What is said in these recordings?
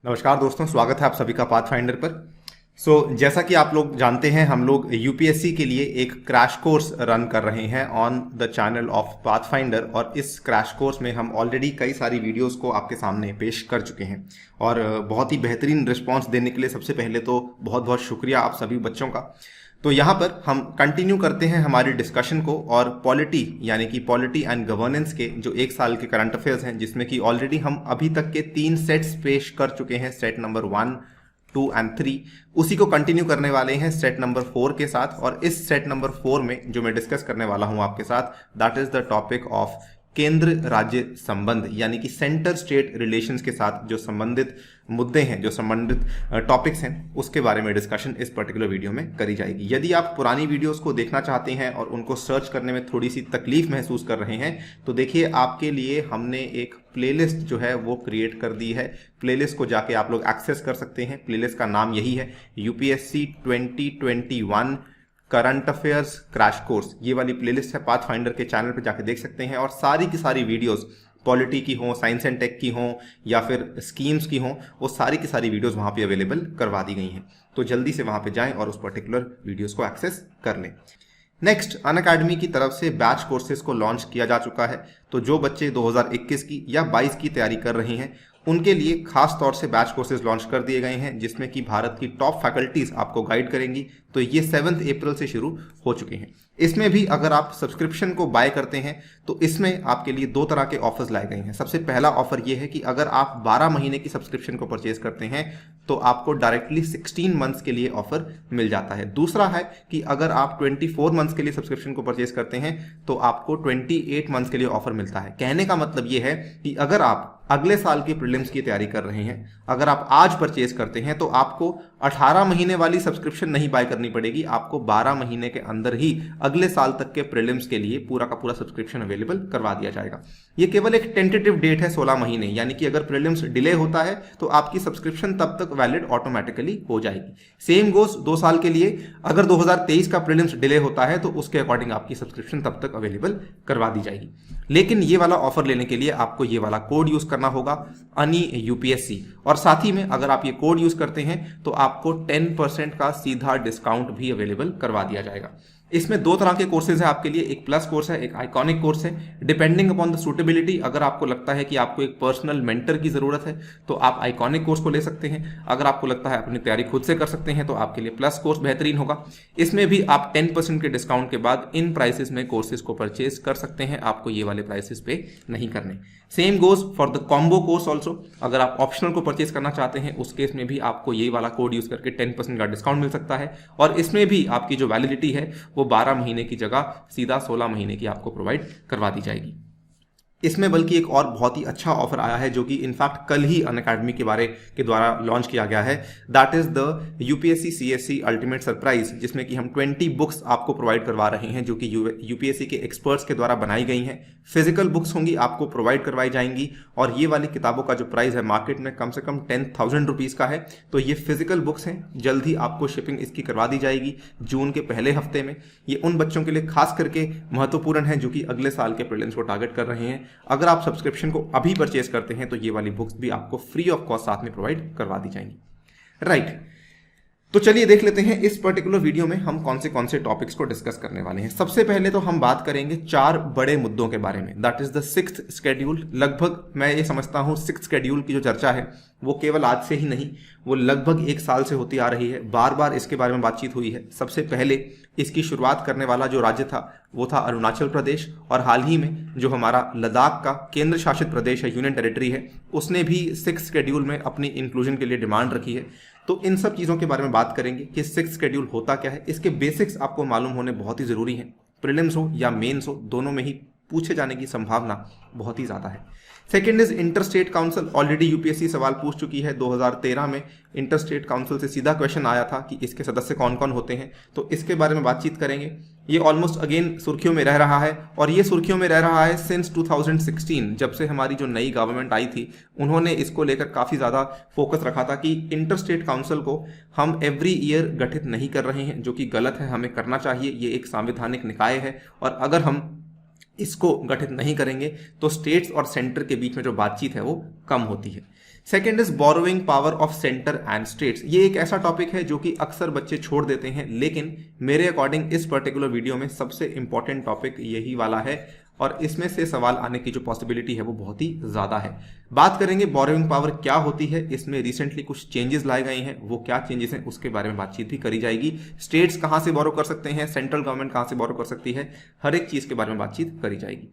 नमस्कार दोस्तों, स्वागत है आप सभी का पाथफाइंडर पर। जैसा कि आप लोग जानते हैं, हम लोग यूपीएससी के लिए एक क्रैश कोर्स रन कर रहे हैं on the channel of pathfinder. और इस क्रैश कोर्स में हम ऑलरेडी कई सारी वीडियोस को आपके सामने पेश कर चुके हैं और बहुत ही बेहतरीन रिस्पांस देने के लिए सबसे पहले तो बहुत बहुत शुक्रिया आप सभी बच्चों का। तो यहाँ पर हम कंटिन्यू करते हैं हमारी डिस्कशन को और पॉलिटी यानी कि पॉलिटी एंड गवर्नेंस के जो एक साल के करंट अफेयर्स हैं, जिसमें कि ऑलरेडी हम अभी तक के 3 सेट्स पेश कर चुके हैं, सेट नंबर 1, 2 एंड 3, उसी को कंटिन्यू करने वाले हैं सेट नंबर 4 के साथ। और इस सेट नंबर 4 में जो मैं डिस्कस करने वाला हूं आपके साथ, that is the topic of केंद्र राज्य संबंध, यानी कि सेंटर स्टेट रिलेशंस के साथ जो संबंधित मुद्दे हैं, जो संबंधित टॉपिक्स हैं, उसके बारे में डिस्कशन इस पर्टिकुलर वीडियो में करी जाएगी। यदि आप पुरानी वीडियोस को देखना चाहते हैं और उनको सर्च करने में थोड़ी सी तकलीफ महसूस कर रहे हैं, तो देखिए आपके लिए हमने एक प्लेलिस्ट जो है वो क्रिएट कर दी है। प्लेलिस्ट को जाके आप लोग एक्सेस कर सकते हैं। प्लेलिस्ट का नाम यही है, UPSC 2021 current affairs crash course. ये वाली प्लेलिस्ट है, पाथफाइंडर के चैनल पे जाके देख सकते हैं। और सारी की सारी वीडियोस, पॉलिटी की हो, साइंस एंड टेक की हो या फिर स्कीम्स की हो, वो सारी की सारी वीडियोस वहां पे अवेलेबल करवा दी गई हैं। तो जल्दी से वहां पे जाएं और उस पर्टिकुलर वीडियोस को एक्सेस कर लें। नेक्स्ट, अनअकैडमी की तरफ से बैच कोर्सेज को लॉन्च किया जा चुका है। तो जो बच्चे 2021 की या 22 की तैयारी कर रहे हैं, उनके लिए खास तौर से बैच कोर्सेज लॉन्च कर दिए गए हैं, जिसमें कि भारत की टॉप फैकल्टीज आपको गाइड करेंगी। तो ये 7 अप्रैल से शुरू हो चुके हैं। इसमें भी अगर आप सब्सक्रिप्शन को बाय करते हैं तो इसमें आपके लिए 2 तरह के ऑफर्स लाए गए हैं। सबसे पहला ऑफर ये है कि अगर आप 12 महीने की सब्सक्रिप्शन को परचेज करते हैं तो आपको डायरेक्टली 16 मंथ्स के लिए ऑफर मिल जाता है। दूसरा है कि अगर आप 24 मंथ्स के लिए सब्सक्रिप्शन को परचेज करते हैं तो आपको 28 मंथ्स के लिए ऑफर मिलता है। कहने का मतलब ये है कि अगर आप अगले साल की प्रीलिम्स की तैयारी कर रहे हैं, अगर आप आज परचेज करते हैं तो आपको 18 महीने वाली सब्सक्रिप्शन नहीं बाय करनी पड़ेगी। आपको 12 महीने के अंदर ही अगले साल तक के प्रीलिम्स के लिए पूरा का पूरा सब्सक्रिप्शन अवेलेबल करवा दिया जाएगा। ये केवल एक टेंटेटिव डेट है, 16 महीने, यानी कि अगर प्रीलिम्स डिले होता है तो आपकी सब्सक्रिप्शन तब तक वैलिड ऑटोमेटिकली हो जाएगी। सेम गोस 2 साल के लिए, अगर 2023 का प्रीलिम्स डिले होता है तो उसके अकॉर्डिंग आपकी सब्सक्रिप्शन तब तक अवेलेबल करवा दी जाएगी। लेकिन ये वाला ऑफर लेने के लिए आपको ये वाला कोड यूज करना होगा, अनि यूपीएससी। और साथ ही में अगर आप ये कोड यूज करते हैं तो आपको 10% का सीधा डिस्काउंट भी अवेलेबल करवा दिया जाएगा। इसमें 2 तरह के कोर्सेज है आपके लिए, एक प्लस कोर्स है, एक आइकॉनिक कोर्स है। डिपेंडिंग अपॉन द सूटेबिलिटी, अगर आपको लगता है कि आपको एक पर्सनल मेंटर की जरूरत है तो आप आइकॉनिक कोर्स को ले सकते हैं। अगर आपको लगता है अपनी तैयारी खुद से कर सकते हैं तो आपके लिए प्लस कोर्स बेहतरीन होगा। इसमें भी आप 10% के डिस्काउंट के बाद इन प्राइसेस में कोर्सेज को परचेज कर सकते हैं, आपको ये वाले प्राइसेस पे नहीं करने। Same goes for the combo course also. अगर आप ऑप्शनल को परचेज करना चाहते हैं, उस केस में भी आपको ये वाला कोड यूज करके 10% का डिस्काउंट मिल सकता है। और इसमें भी आपकी जो वैलिडिटी है वो 12 महीने की जगह सीधा 16 महीने की आपको प्रोवाइड करवा दी जाएगी। इसमें बल्कि एक और बहुत ही अच्छा ऑफर आया है जो कि इनफैक्ट कल ही अनअकैडमी के बारे के द्वारा लॉन्च किया गया है। That is the UPSC CSC ultimate surprise, जिसमें कि हम 20 बुक्स आपको प्रोवाइड करवा रहे हैं जो कि यूपीएससी के एक्सपर्ट्स के द्वारा बनाई गई हैं। फिजिकल बुक्स होंगी, आपको प्रोवाइड करवाई जाएंगी। और ये वाली किताबों का जो प्राइस है मार्केट में कम से कम 10,000 रुपीज का है। तो ये फिजिकल बुक्स हैं, जल्द ही आपको शिपिंग इसकी करवा दी जाएगी जून के पहले हफ्ते में। ये उन बच्चों के लिए खास करके महत्वपूर्ण है जो कि अगले साल के प्रीलिम्स को टारगेट कर रहे हैं। अगर आप सब्सक्रिप्शन को अभी परचेज करते हैं तो ये वाली बुक्स भी आपको फ्री ऑफ कॉस्ट साथ में प्रोवाइड करवा दी जाएंगी। राइट, तो चलिए देख लेते हैं इस पर्टिकुलर वीडियो में हम कौन से टॉपिक्स को डिस्कस करने वाले हैं। सबसे पहले तो हम बात करेंगे 4 बड़े मुद्दों के बारे में। That is the 6th schedule. लगभग मैं ये समझता हूं 6th शेड्यूल की जो चर्चा है वो केवल आज से ही नहीं, वो लगभग 1 साल से होती आ रही है। बार बार इसके बारे में बातचीत हुई है। सबसे पहले इसकी शुरुआत करने वाला जो राज्य था वो था अरुणाचल प्रदेश, और हाल ही में जो हमारा लद्दाख का केंद्र शासित प्रदेश है, यूनियन टेरिटरी है, उसने भी 6th शेड्यूल में अपनी इंक्लूजन के लिए डिमांड रखी है। तो इन सब चीज़ों के बारे में बात करेंगे कि 6th शेड्यूल होता क्या है। इसके बेसिक्स आपको मालूम होने बहुत ही ज़रूरी हैं। प्रीलिम्स हो या मेंस हो, दोनों में ही पूछे जाने की संभावना बहुत ही ज़्यादा है। Second is inter state council. Already UPSC सवाल पूछ चुकी है। 2013 में इंटर स्टेट काउंसिल से सीधा क्वेश्चन आया था कि इसके सदस्य कौन कौन होते हैं, तो इसके बारे में बातचीत करेंगे। ये ऑलमोस्ट अगेन सुर्खियों में रह रहा है, और ये सुर्खियों में रह रहा है सिंस 2016, जब से हमारी जो नई गवर्नमेंट आई थी उन्होंने इसको लेकर काफ़ी ज़्यादा फोकस रखा था कि इंटर स्टेट काउंसिल को हम एवरी ईयर गठित नहीं कर रहे हैं, जो कि गलत है, हमें करना चाहिए। ये एक संवैधानिक निकाय है, और अगर हम इसको गठित नहीं करेंगे तो स्टेट्स और सेंटर के बीच में जो बातचीत है वो कम होती है। Second is borrowing power of centre and states. ये एक ऐसा टॉपिक है जो कि अक्सर बच्चे छोड़ देते हैं, लेकिन मेरे अकॉर्डिंग इस पर्टिकुलर वीडियो में सबसे इंपॉर्टेंट टॉपिक यही वाला है और इसमें से सवाल आने की जो पॉसिबिलिटी है वो बहुत ही ज्यादा है। बात करेंगे बोरोइंग पावर क्या होती है, इसमें रिसेंटली कुछ चेंजेस लाए गए हैं, वो क्या चेंजेस हैं उसके बारे में बातचीत भी करी जाएगी। स्टेट्स कहां से बोरो कर सकते हैं, सेंट्रल गवर्नमेंट कहां से बोरो कर सकती है, हर एक चीज के बारे में बातचीत करी जाएगी।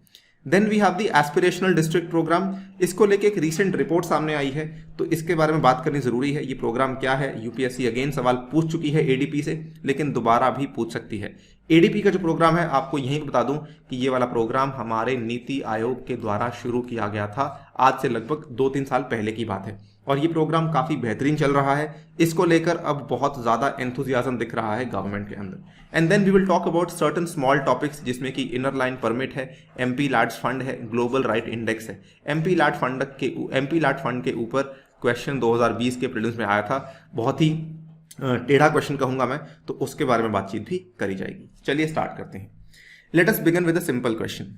Then we have the aspirational district programme. इसको लेके एक रीसेंट रिपोर्ट सामने आई है तो इसके बारे में बात करनी जरूरी है। ये प्रोग्राम क्या है, यूपीएससी अगेन सवाल पूछ चुकी है एडीपी से, लेकिन दोबारा भी पूछ सकती है। एडीपी का जो प्रोग्राम है, आपको यहीं बता दूं कि ये वाला प्रोग्राम हमारे नीति आयोग के द्वारा शुरू किया गया था, आज से लगभग 2-3 साल पहले की बात है और ये प्रोग्राम काफी बेहतरीन चल रहा है। इसको लेकर अब बहुत ज्यादा एंथुजियाज्म दिख रहा है गवर्नमेंट के अंदर। And then we will talk about certain small topics, जिसमें कि इनर लाइन परमिट है, एमपी लैट्स फंड है, ग्लोबल राइट इंडेक्स है। एमपी लैट फंड के ऊपर क्वेश्चन 2020 के प्रीलिम्स में आया था, बहुत ही टेढ़ा क्वेश्चन कहूंगा मैं, तो उसके बारे में बातचीत भी करी जाएगी। चलिए स्टार्ट करते हैं। Let us begin with a simple question.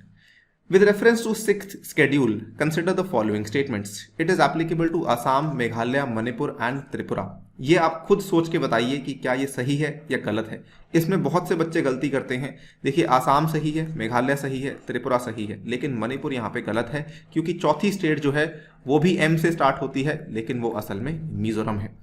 With reference to 6th schedule, consider the following statements. It is applicable to Assam, Meghalaya, Manipur and Tripura. ये आप खुद सोच के बताइए कि क्या ये सही है या गलत है। इसमें बहुत से बच्चे गलती करते हैं। देखिए, आसाम सही है, मेघालय सही है, त्रिपुरा सही है, लेकिन मणिपुर यहाँ पे गलत है, क्योंकि चौथी स्टेट जो है वो भी एम से स्टार्ट होती है, लेकिन वो असल में मिजोरम है।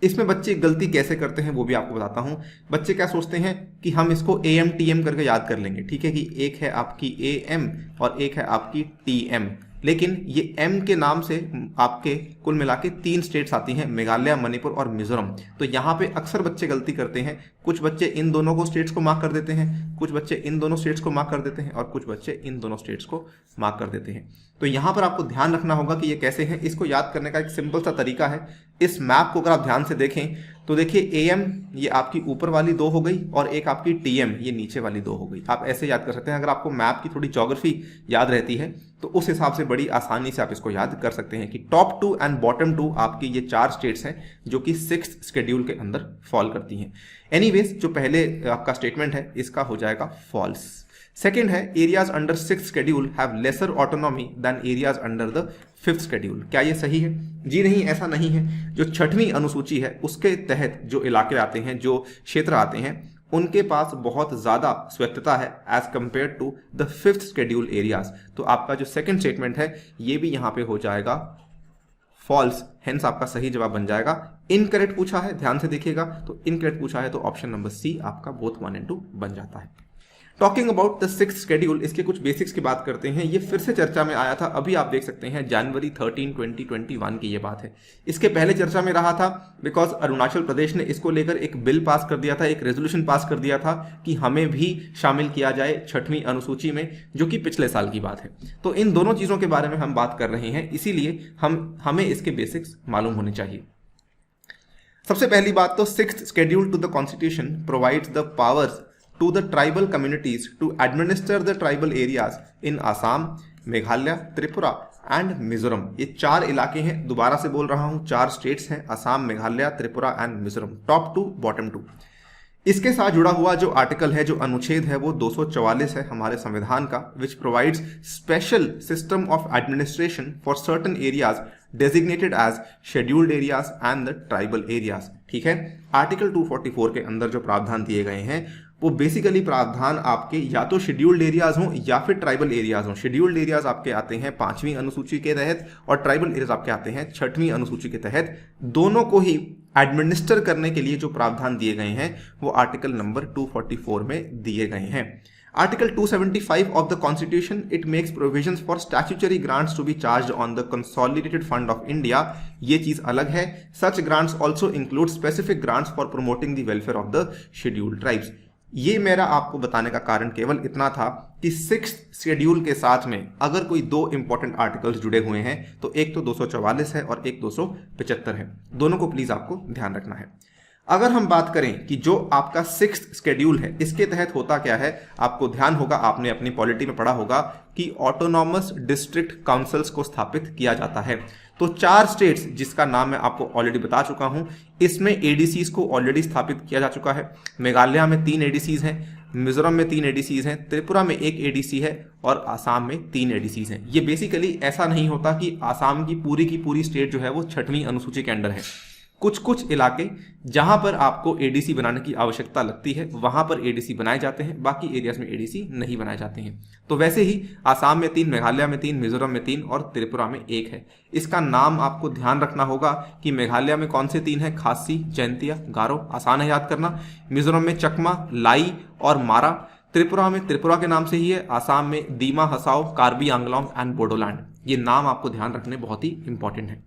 इसमें बच्चे गलती कैसे करते हैं वो भी आपको बताता हूं। बच्चे क्या सोचते हैं कि हम इसको एम टीएम करके याद कर लेंगे, ठीक है, कि एक है आपकी एएम और एक है आपकी टीएम, लेकिन ये एम के नाम से आपके कुल मिला के 3 स्टेट्स आती हैं, मेघालय, मणिपुर और मिजोरम। तो यहाँ पे अक्सर बच्चे गलती करते हैं। कुछ बच्चे इन दोनों को स्टेट्स को मार्क कर देते हैं, कुछ बच्चे इन दोनों स्टेट्स को मार्क कर देते हैं और कुछ बच्चे इन दोनों स्टेट्स को मार्क कर देते हैं। तो यहाँ पर आपको ध्यान रखना होगा कि ये कैसे है। इसको याद करने का एक सिंपल सा तरीका है। इस मैप को अगर आप ध्यान से देखें तो देखिए, एएम ये आपकी ऊपर वाली 2 हो गई और एक आपकी टीएम ये नीचे वाली 2 हो गई। आप ऐसे याद कर सकते हैं। अगर आपको मैप की थोड़ी ज्योग्राफी याद रहती है तो उस हिसाब से बड़ी आसानी से आप इसको याद कर सकते हैं कि टॉप 2 एंड बॉटम 2 आपकी ये 4 स्टेट्स हैं जो कि 6th शेड्यूल के अंदर फॉल करती हैं। एनीवेज, जो पहले आपका स्टेटमेंट है इसका हो जाएगा फॉल्स। सेकेंड है, areas under 6th schedule have lesser autonomy than areas under the 5th schedule. क्या ये सही है? जी नहीं, ऐसा नहीं है। जो 6वीं अनुसूची है उसके तहत जो इलाके आते हैं, जो क्षेत्र आते हैं, उनके पास बहुत ज्यादा स्वायत्तता है as compare to the 5th schedule areas. तो आपका जो सेकंड स्टेटमेंट है ये भी यहां पे हो जाएगा फॉल्स, हेंस आपका सही जवाब बन जाएगा। इनकरेक्ट पूछा है, ध्यान से देखिएगा, तो इनकरेक्ट पूछा है तो ऑप्शन नंबर सी आपका बोथ 1 and 2 बन जाता है। Talking about the 6th schedule, इसके कुछ बेसिक्स की बात करते हैं। ये फिर से चर्चा में आया था, अभी आप देख सकते हैं जनवरी 13, 2021 की ये बात है। इसके पहले चर्चा में रहा था बिकॉज अरुणाचल प्रदेश ने इसको लेकर एक बिल पास कर दिया था, एक रेजोल्यूशन पास कर दिया था कि हमें भी शामिल किया जाए 6वीं अनुसूची में, जो कि पिछले साल की बात है। तो इन दोनों चीजों के बारे में हम बात कर रहे हैं, इसीलिए हमें इसके बेसिक्स मालूम होने चाहिए। सबसे पहली बात तो 6th schedule to the constitution provides the powers to the tribal communities to administer the tribal areas in Assam, Meghalaya, Tripura and Mizoram. ये 4 इलाके हैं, दोबारा से बोल रहा हूं, 4 स्टेट्स हैं, Assam, Meghalaya, Tripura and Mizoram, top 2 bottom 2। इसके साथ जुड़ा हुआ जो आर्टिकल है, जो अनुच्छेद है, वो 244 है हमारे संविधान का, which provides special system of administration for certain areas designated as scheduled areas and the tribal areas. ठीक है, आर्टिकल 244 के अंदर जो प्रावधान दिए गए हैं वो बेसिकली प्रावधान आपके या तो शेड्यूल्ड एरियाज हों या फिर ट्राइबल एरियाज हों। शेड्यूल्ड एरियाज आपके आते हैं 5वीं अनुसूची के तहत और ट्राइबल एरियाज आपके आते हैं 6वीं अनुसूची के तहत। दोनों को ही एडमिनिस्टर करने के लिए जो प्रावधान दिए गए हैं वो आर्टिकल नंबर 244 में दिए गए हैं। Article 275 of the Constitution, it makes provisions for statutory grants to be charged on the Consolidated Fund of India. ये चीज अलग है। Such grants also include specific grants for promoting the welfare of the scheduled tribes. ये मेरा आपको बताने का कारण केवल इतना था कि 6th शेड्यूल के साथ में अगर कोई 2 इंपॉर्टेंट आर्टिकल्स जुड़े हुए हैं तो एक तो 244 है और एक 275 है। दोनों को प्लीज आपको ध्यान रखना है। अगर हम बात करें कि जो आपका 6th शेड्यूल है, इसके तहत होता क्या है, आपको ध्यान होगा, आपने अपनी पॉलिटी में पढ़ा होगा कि ऑटोनॉमस डिस्ट्रिक्ट काउंसिल्स को स्थापित किया जाता है। तो 4 स्टेट्स जिसका नाम मैं आपको ऑलरेडी बता चुका हूं, इसमें एडीसीज को ऑलरेडी स्थापित किया जा चुका है। मेघालय में 3 एडीसीज हैं, मिजोरम में 3 एडीसीज हैं, त्रिपुरा में 1 एडीसी है और आसाम में 3 एडीसीज हैं। ये बेसिकली ऐसा नहीं होता कि आसाम की पूरी स्टेट जो है वो 6वीं अनुसूची के अंडर है। कुछ कुछ इलाके जहां पर आपको एडीसी बनाने की आवश्यकता लगती है वहां पर एडीसी बनाए जाते हैं, बाकी एरियाज में एडीसी नहीं बनाए जाते हैं। तो वैसे ही आसाम में 3, मेघालय में 3, मिजोरम में 3 और त्रिपुरा में 1 है। इसका नाम आपको ध्यान रखना होगा कि मेघालय में कौन से 3 है, खासी, जैंतिया, गारो, आसान है याद करना। मिजोरम में चकमा, लाई और मारा। त्रिपुरा में त्रिपुरा के नाम से ही है। आसाम में दीमा, हसाओ, कार्बी आंगलोंग एंड बोडोलैंड। ये नाम आपको ध्यान रखने बहुत ही इंपॉर्टेंट है।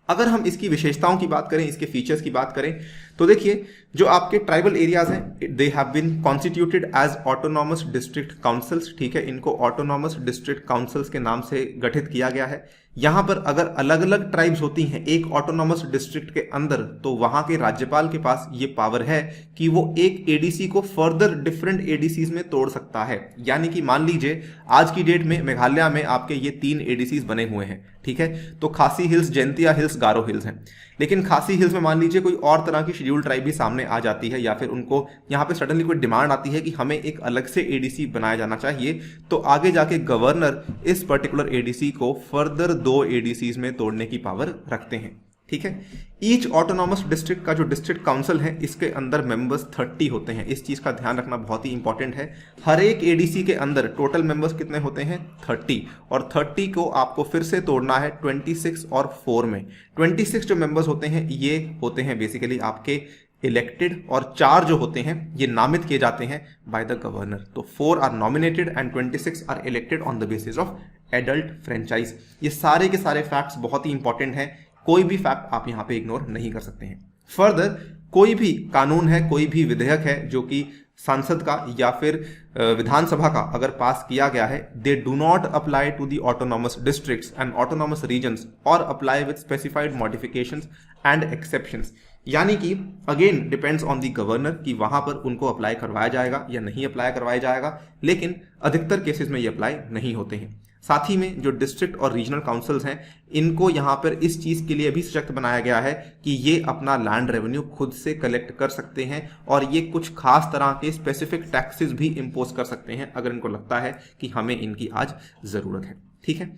अगर हम इसकी विशेषताओं की बात करें, इसके फीचर्स की बात करें, तो देखिए जो आपके ट्राइबल एरियाज हैं they have been constituted as autonomous district councils, ठीक है, इनको ऑटोनॉमस डिस्ट्रिक्ट काउंसिल्स के नाम से गठित किया गया है। यहां पर अगर अलग अलग ट्राइब्स होती हैं एक ऑटोनॉमस डिस्ट्रिक्ट के अंदर, तो वहां के राज्यपाल के पास ये पावर है कि वो एक एडीसी को फर्दर डिफरेंट एडीसीज में तोड़ सकता है। यानी कि मान लीजिए आज की डेट में मेघालय में आपके ये 3 एडीसीज बने हुए हैं, ठीक है, तो खासी हिल्स, जैंतिया हिल्स, गारो हिल्स हैं। लेकिन खासी हिल्स में मान लीजिए कोई और तरह की शेड्यूल ट्राइब भी सामने आ जाती है, या फिर उनको यहाँ पे सडनली कोई डिमांड आती है कि हमें एक अलग से एडीसी बनाया जाना चाहिए, तो आगे जाके गवर्नर इस पर्टिकुलर एडीसी को फर्दर 2 एडीसीज में तोड़ने की पावर रखते हैं, ठीक है। ईच ऑटोनॉमस डिस्ट्रिक्ट का जो डिस्ट्रिक्ट काउंसिल है इसके अंदर मेंबर्स 30 होते हैं। इस चीज का ध्यान रखना बहुत ही इंपॉर्टेंट है। हर एक एडीसी के अंदर टोटल मेंबर्स कितने होते हैं, 30, और 30 को आपको फिर से तोड़ना है 26 और 4 में। 26 जो मेंबर्स होते हैं ये होते हैं बेसिकली आपके इलेक्टेड, और 4 जो होते हैं ये नामित किए जाते हैं बाय द गवर्नर। तो 4 are nominated and 26 are elected on the basis of adult franchise. ये सारे के सारे फैक्ट्स बहुत ही इंपॉर्टेंट हैं, कोई भी फैक्ट आप यहां पे इग्नोर नहीं कर सकते हैं। फर्दर कोई भी कानून है, कोई भी विधेयक है जो कि संसद का या फिर विधानसभा का अगर पास किया गया है, they do not apply to the autonomous districts and autonomous regions और apply with specified modifications and exceptions. यानी कि again depends on the governor कि वहां पर उनको अप्लाई करवाया जाएगा या नहीं अप्लाई करवाया जाएगा, लेकिन अधिकतर केसेस में ये अप्लाई नहीं होते हैं। साथ ही में जो डिस्ट्रिक्ट और रीजनल काउंसिल्स हैं इनको यहाँ पर इस चीज के लिए भी सशक्त बनाया गया है कि ये अपना लैंड रेवेन्यू खुद से कलेक्ट कर सकते हैं और ये कुछ खास तरह के स्पेसिफिक टैक्सेस भी इंपोज कर सकते हैं अगर इनको लगता है कि हमें इनकी आज जरूरत है, ठीक है।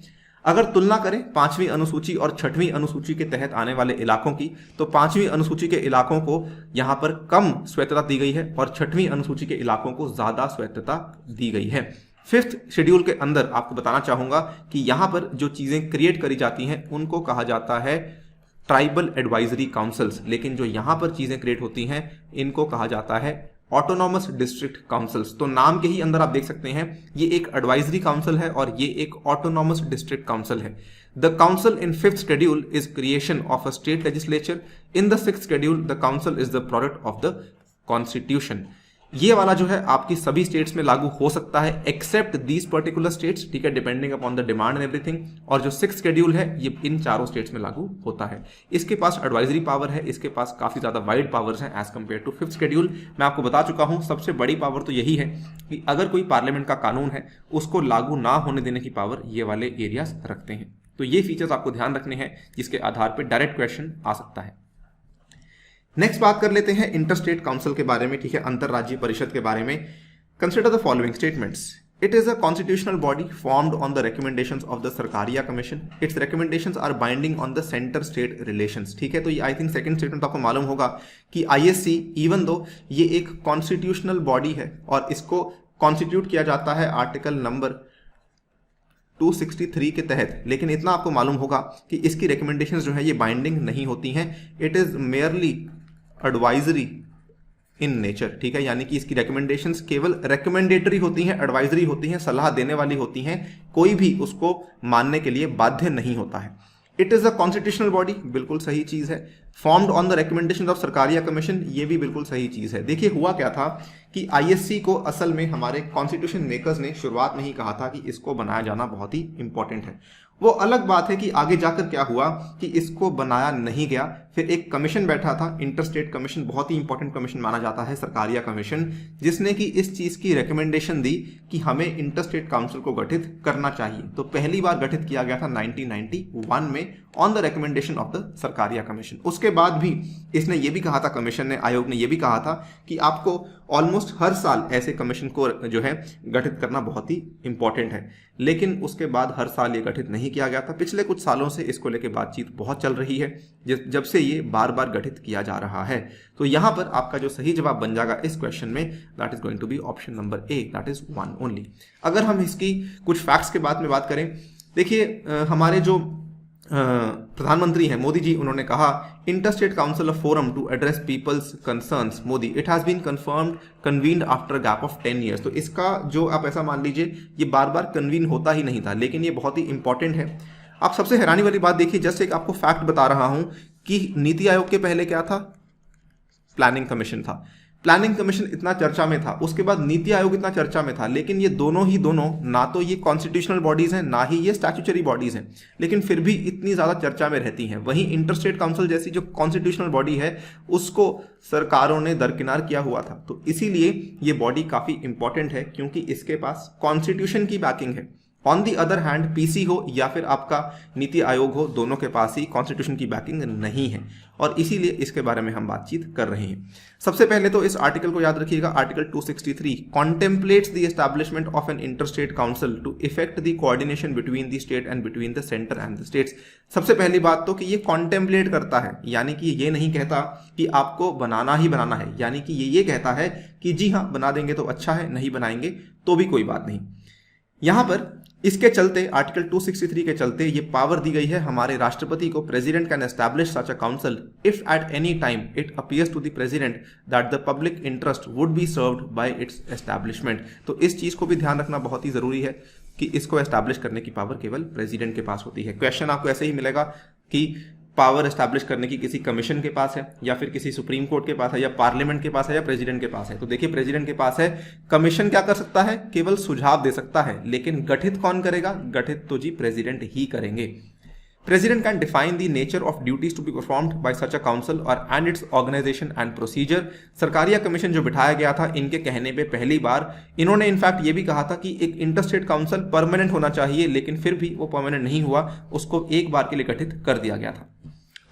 अगर तुलना करें 5वीं अनुसूची और 6वीं अनुसूची के तहत आने वाले इलाकों की, तो 5वीं अनुसूची के इलाकों को यहां पर कम स्वायत्तता दी गई है और 6वीं अनुसूची के इलाकों को ज्यादा स्वायत्तता दी गई है। 5th शेड्यूल के अंदर आपको बताना चाहूंगा कि यहां पर जो चीजें क्रिएट करी जाती हैं उनको कहा जाता है ट्राइबल एडवाइजरी काउंसिल्स, लेकिन जो यहां पर चीजें क्रिएट होती हैं इनको कहा जाता है ऑटोनॉमस डिस्ट्रिक्ट काउंसिल्स। तो नाम के ही अंदर आप देख सकते हैं ये एक एडवाइजरी काउंसिल है और ये एक ऑटोनॉमस डिस्ट्रिक्ट काउंसिल है। The council in 5th schedule is creation of a state legislature. In the 6th schedule the council is the product of the constitution. ये वाला जो है आपकी सभी स्टेट्स में लागू हो सकता है एक्सेप्ट दीज पर्टिकुलर स्टेट्स, ठीक है, depending upon the demand and everything. और जो 6th शेड्यूल है ये इन चारों स्टेट्स में लागू होता है। इसके पास एडवाइजरी पावर है, इसके पास काफी ज्यादा वाइड पावर्स हैं as compare to 5th schedule. मैं आपको बता चुका हूं सबसे बड़ी पावर तो यही है कि अगर कोई पार्लियामेंट का कानून है उसको लागू ना होने देने की पावर ये वाले एरियाज रखते हैं। तो ये फीचर्स आपको ध्यान रखने हैं जिसके आधार पर डायरेक्ट क्वेश्चन आ सकता है। नेक्स्ट बात कर लेते हैं इंटरस्टेट काउंसिल के बारे में, ठीक है, अंतरराज्यीय परिषद के बारे में। Consider the following statements. It is a constitutional body formed on the recommendations of the Sarkaria commission. Its recommendations are binding on the centre state relations, ठीक है। तो ये आई थिंक सेकंड स्टेटमेंट आपको मालूम होगा कि आईएससी इवन दो ये एक कॉन्स्टिट्यूशनल बॉडी है और इसको कॉन्स्टिट्यूट किया जाता है आर्टिकल नंबर 263 के तहत, लेकिन इतना आपको मालूम होगा कि इसकी रिकमेंडेशंस जो है ये बाइंडिंग नहीं होती हैं। It is merely advisory in nature, ठीक है, यानी कि इसकी रिकमेंडेशंस केवल रिकमेंडेटरी होती हैं, एडवाइजरी होती हैं, सलाह देने वाली होती हैं, कोई भी उसको मानने के लिए बाध्य नहीं होता है। It is a constitutional body, बिल्कुल सही चीज है। Formed on the recommendation of Sarkaria commission, ये भी बिल्कुल सही चीज है। देखिए हुआ क्या था कि आईएससी को असल में हमारे कॉन्स्टिट्यूशन मेकर्स ने शुरुआत में ही कहा था कि इसको बनाया जाना बहुत ही इंपॉर्टेंट है। वो अलग बात है कि आगे जाकर क्या हुआ कि इसको बनाया नहीं गया। फिर एक कमीशन बैठा था, इंटरस्टेट कमीशन, बहुत ही इंपॉर्टेंट कमीशन माना जाता है सरकारिया कमीशन, जिसने कि इस चीज की रिकमेंडेशन दी कि हमें इंटरस्टेट काउंसिल को गठित करना चाहिए। तो पहली बार गठित किया गया था 1991 में on the recommendation of the Sarkaria commission. उसके बाद भी इसने ये भी कहा था, कमीशन ने, आयोग ने ये भी कहा था कि आपको ऑलमोस्ट हर साल ऐसे कमीशन को जो है गठित करना बहुत ही इंपॉर्टेंट है, लेकिन उसके बाद हर साल ये गठित नहीं किया गया था। पिछले कुछ सालों से इसको लेकर बातचीट बहुत चल रही है, जब से ये बार बार गठित किया जा रहा है। तो यहां पर आपका जो सही जवाब बन जाएगा इस क्वेश्चन में, that is going to be option number A, that is 1 only. अगर हम इसकी कुछ फैक्ट्स के बाद में बात करें, देखिए हमारे जो प्रधानमंत्री हैं मोदी जी, उन्होंने कहा interstate council of forum to address people's concerns Modi, it has been convened after gap of 10 years. तो इसका जो आप ऐसा मान लीजिए ये बार बार कन्वीन होता ही नहीं था, लेकिन ये बहुत ही इंपॉर्टेंट है। आप सबसे हैरानी वाली बात देखिए, जस्ट एक आपको फैक्ट बता रहा हूं कि नीति आयोग के पहले क्या था, प्लानिंग कमीशन था। प्लानिंग कमीशन इतना चर्चा में था, उसके बाद नीति आयोग इतना चर्चा में था, लेकिन ये दोनों ना तो ये कॉन्स्टिट्यूशनल बॉडीज हैं, ना ही ये स्टैट्यूटरी बॉडीज हैं, लेकिन फिर भी इतनी ज्यादा चर्चा में रहती हैं। वहीं इंटर-स्टेट काउंसिल जैसी जो कॉन्स्टिट्यूशनल बॉडी है उसको सरकारों ने दरकिनार किया हुआ था। तो इसीलिए ये बॉडी काफी इंपॉर्टेंट है, क्योंकि इसके पास कॉन्स्टिट्यूशन की बैकिंग है। On the other hand PC हो या फिर आपका नीति आयोग हो, दोनों के पास ही कॉन्स्टिट्यूशन की बैकिंग नहीं है, और इसीलिए इसके बारे में हम बातचीत कर रहे हैं। सबसे पहले तो इस आर्टिकल को याद रखिएगा, article 263 contemplates the establishment of an interstate council to effect the coordination between the state and between the centre and the states. सबसे पहली बात तो कि ये कॉन्टेम्पलेट करता है, यानी कि ये नहीं कहता कि आपको बनाना ही बनाना है, यानी कि ये कहता है कि जी हाँ बना देंगे तो अच्छा है, नहीं बनाएंगे तो भी कोई बात नहीं। यहां पर इसके चलते आर्टिकल 263 के चलते ये पावर दी गई है हमारे राष्ट्रपति को, president can establish such a council if at any time it appears to the president that the public interest would be served by its establishment. तो इस चीज को भी ध्यान रखना बहुत ही जरूरी है कि इसको एस्टैब्लिश करने की पावर केवल प्रेसिडेंट के पास होती है। क्वेश्चन आपको ऐसे ही मिलेगा कि पावर एस्टैब्लिश करने की किसी कमीशन के पास है, या फिर किसी सुप्रीम कोर्ट के पास है, या पार्लियामेंट के पास है, या प्रेसिडेंट के पास है। तो देखिए प्रेसिडेंट के पास है, कमीशन क्या कर सकता है, केवल सुझाव दे सकता है, लेकिन गठित कौन करेगा, गठित तो जी प्रेसिडेंट ही करेंगे। President can define the nature of duties to be performed by such a council और and its organisation and procedure. Sarkaria commission जो बिठाया गया था, इनके कहने पे पहली बार इन्होंने इनफैक्ट ये भी कहा था कि एक इंटर-स्टेट काउंसिल परमानेंट होना चाहिए, लेकिन फिर भी वो परमानेंट नहीं हुआ, उसको एक बार के लिए गठित कर दिया गया था।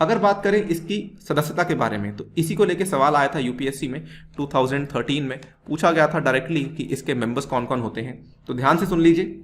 अगर बात करें इसकी सदस्यता के बारे में, तो इसी को लेकर सवाल आया था यूपीएससी में 2013 में, पूछा गया था डायरेक्टली कि इसके मेंबर्स कौन कौन होते हैं। तो ध्यान से सुन लीजिए,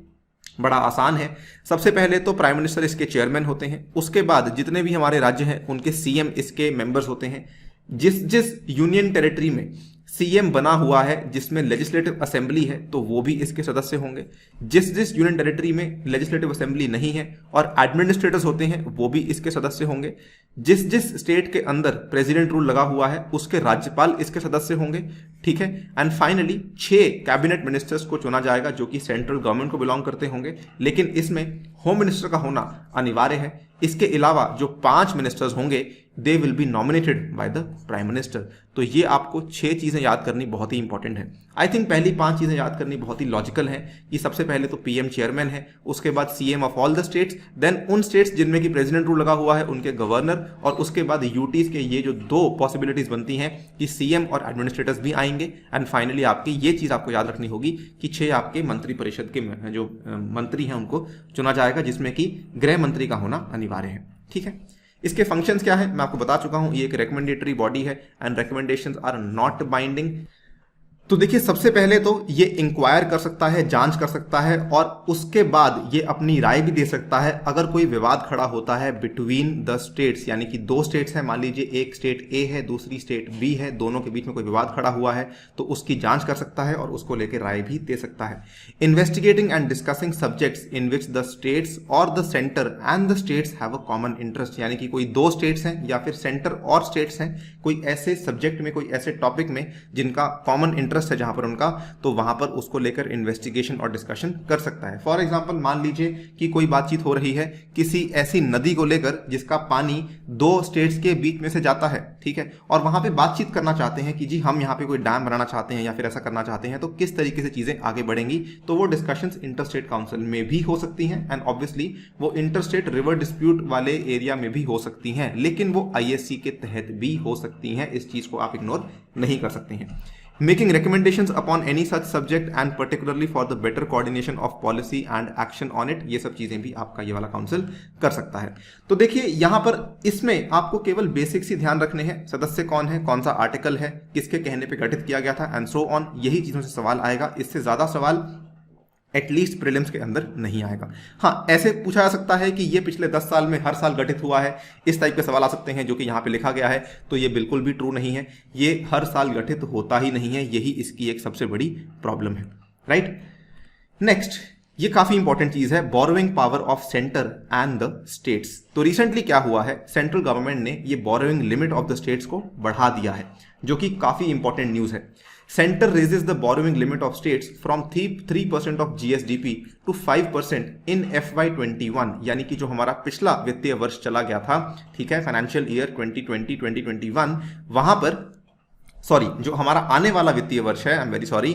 बड़ा आसान है। सबसे पहले तो प्राइम मिनिस्टर इसके चेयरमैन होते हैं, उसके बाद जितने भी हमारे राज्य हैं उनके सीएम इसके मेंबर्स होते हैं। जिस यूनियन टेरिटरी में सीएम बना हुआ है, जिसमें लेजिस्लेटिव असेंबली है, तो वो भी इसके सदस्य होंगे। जिस यूनियन टेरिटरी में लेजिस्लेटिव असेंबली नहीं है और एडमिनिस्ट्रेटर्स होते हैं, वो भी इसके सदस्य होंगे। जिस स्टेट के अंदर प्रेसिडेंट रूल लगा हुआ है, उसके राज्यपाल इसके सदस्य होंगे, ठीक है। एंड फाइनली 6 कैबिनेट मिनिस्टर्स को चुना जाएगा जो कि सेंट्रल गवर्नमेंट को बिलोंग करते होंगे, लेकिन इसमें होम मिनिस्टर का होना अनिवार्य है। इसके अलावा जो 5 मिनिस्टर्स होंगे, they will be nominated by the prime minister. तो ये आपको 6 चीजें याद करनी बहुत ही इंपॉर्टेंट है। आई थिंक पहली 5 चीजें याद करनी बहुत ही लॉजिकल है कि सबसे पहले तो पीएम चेयरमैन है, उसके बाद CM of all the states, then उन स्टेट्स जिनमें कि प्रेसिडेंट रूल लगा हुआ है उनके गवर्नर, और उसके बाद यूटीज के ये जो 2 पॉसिबिलिटीज बनती हैं कि सीएम और एडमिनिस्ट्रेटर्स भी आएंगे। एंड फाइनली आपकी ये चीज आपको याद रखनी होगी कि 6 आपके मंत्री परिषद के जो मंत्री हैं उनको चुना जाएगा, जिसमें कि गृह मंत्री का होना अनिवार्य है, ठीक है। इसके फंक्शंस क्या है मैं आपको बता चुका हूं, ये एक रिकमेंडेटरी बॉडी है and recommendations are not binding. तो देखिए सबसे पहले तो ये इंक्वायर कर सकता है, जांच कर सकता है, और उसके बाद ये अपनी राय भी दे सकता है अगर कोई विवाद खड़ा होता है बिटवीन द स्टेट्स, यानी कि 2 स्टेट्स हैं, मान लीजिए एक स्टेट ए है दूसरी स्टेट बी है, दोनों के बीच में कोई विवाद खड़ा हुआ है, तो उसकी जांच कर सकता है और उसको लेकर राय भी दे सकता है। Investigating and discussing subjects in which the states और the centre and the states have a common interest, यानी कि कोई 2 स्टेट्स हैं या फिर सेंटर और स्टेट्स हैं, कोई ऐसे सब्जेक्ट में, कोई ऐसे टॉपिक में जिनका कॉमन इंटरेस्ट है जहां पर उनका, तो वहां पर उसको लेकर इन्वेस्टिगेशन और डिस्कशन कर सकता है। फॉर एग्जांपल मान लीजिए कि कोई बातचीत हो रही है किसी ऐसी नदी को लेकर जिसका पानी 2 स्टेट्स के बीच में से जाता है, ठीक है, और वहां पे बातचीत करना चाहते हैं कि जी हम यहाँ पे कोई डैम बनाना चाहते हैं या फिर ऐसा करना चाहते हैं, तो किस तरीके से चीजें आगे बढ़ेंगी, तो वो डिस्कशंस इंटर-स्टेट काउंसिल में भी हो सकती हैं। एंड ऑब्वियसली वो इंटर-स्टेट रिवर डिस्प्यूट वाले एरिया में भी हो सकती हैं, लेकिन वो आईएससी के तहत भी हो सकती हैं। इस चीज को आप इग्नोर नहीं कर सकते हैं। Making recommendations upon any such subject and particularly for the better coordination of policy and action on it, ये सब चीजें भी आपका ये वाला काउंसिल कर सकता है। तो देखिए यहां पर इसमें आपको केवल बेसिक्स ही ध्यान रखने हैं, सदस्य कौन है, कौन सा आर्टिकल है, किसके कहने पे गठित किया गया था एंड सो ऑन, यही चीजों से सवाल आएगा। इससे ज्यादा सवाल एटलीस्ट प्रीलिम्स के अंदर नहीं आएगा। हाँ, ऐसे पूछा जा सकता है कि ये पिछले 10 साल में हर साल गठित हुआ है, इस टाइप के सवाल आ सकते हैं जो कि यहाँ पे लिखा गया है, तो ये बिल्कुल भी ट्रू नहीं है। ये हर साल गठित होता ही नहीं है, यही इसकी एक सबसे बड़ी प्रॉब्लम है, राइट। नेक्स्ट, ये काफी इंपॉर्टेंट चीज है, borrowing power of centre and the states. तो रिसेंटली क्या हुआ है, सेंट्रल गवर्नमेंट ने ये borrowing limit of the states को बढ़ा दिया है, जो कि काफी इंपॉर्टेंट न्यूज है। Center raises the borrowing limit of states from 3% of GSDP to 5% in FY21, यानी कि जो हमारा पिछला वित्तीय वर्ष चला गया था, ठीक है, फाइनेंशियल ईयर 2020-2021, वहां पर जो हमारा आने वाला वित्तीय वर्ष है, आई एम वेरी सॉरी,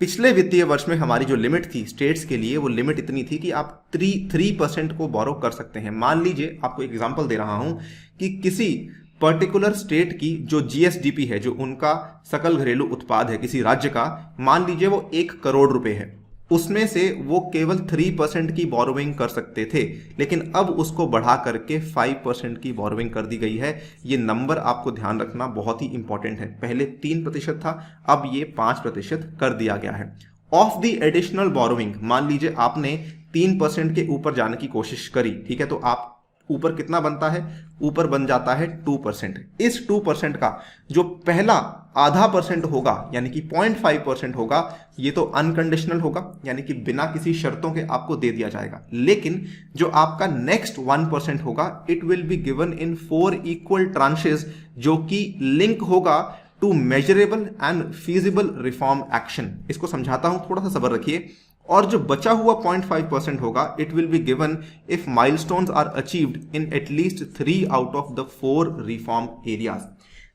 पिछले वित्तीय वर्ष में हमारी जो लिमिट थी स्टेट्स के लिए, वो लिमिट इतनी थी कि आप 3% को बोरो कर सकते हैं। मान लीजिए, आपको एक एग्जांपल दे रहा हूं कि किसी पर्टिकुलर स्टेट की जो जीएसडीपी है, जो उनका सकल घरेलू उत्पाद है किसी राज्य का, मान लीजिए वो 1 करोड़ रुपए है, उसमें से वो केवल 3% की बोरोइंग कर सकते थे, लेकिन अब उसको बढ़ा करके 5% की बोरोइंग कर दी गई है। ये नंबर आपको ध्यान रखना बहुत ही इंपॉर्टेंट है। पहले 3% था, अब ये 5% कर दिया गया है। ऑफ द एडिशनल बोरोइंग, मान लीजिए आपने 3% के ऊपर जाने की कोशिश करी, ठीक है, तो आप ऊपर कितना बनता है, ऊपर बन जाता है 2%। इस 2% का जो पहला आधा % होगा, यानी कि 0.5% होगा, ये तो अनकंडीशनल होगा, यानी कि बिना किसी शर्तों के आपको दे दिया जाएगा। लेकिन जो आपका नेक्स्ट 1% होगा, it will be given in 4 equal tranches, जो कि लिंक होगा to measurable and feasible reform action. इसको समझाता हूं, थोड़ा सा सब्र रखिए। और जो बचा हुआ 0.5% होगा, it will be given if milestones are achieved in at least 3 out of the 4 reform areas.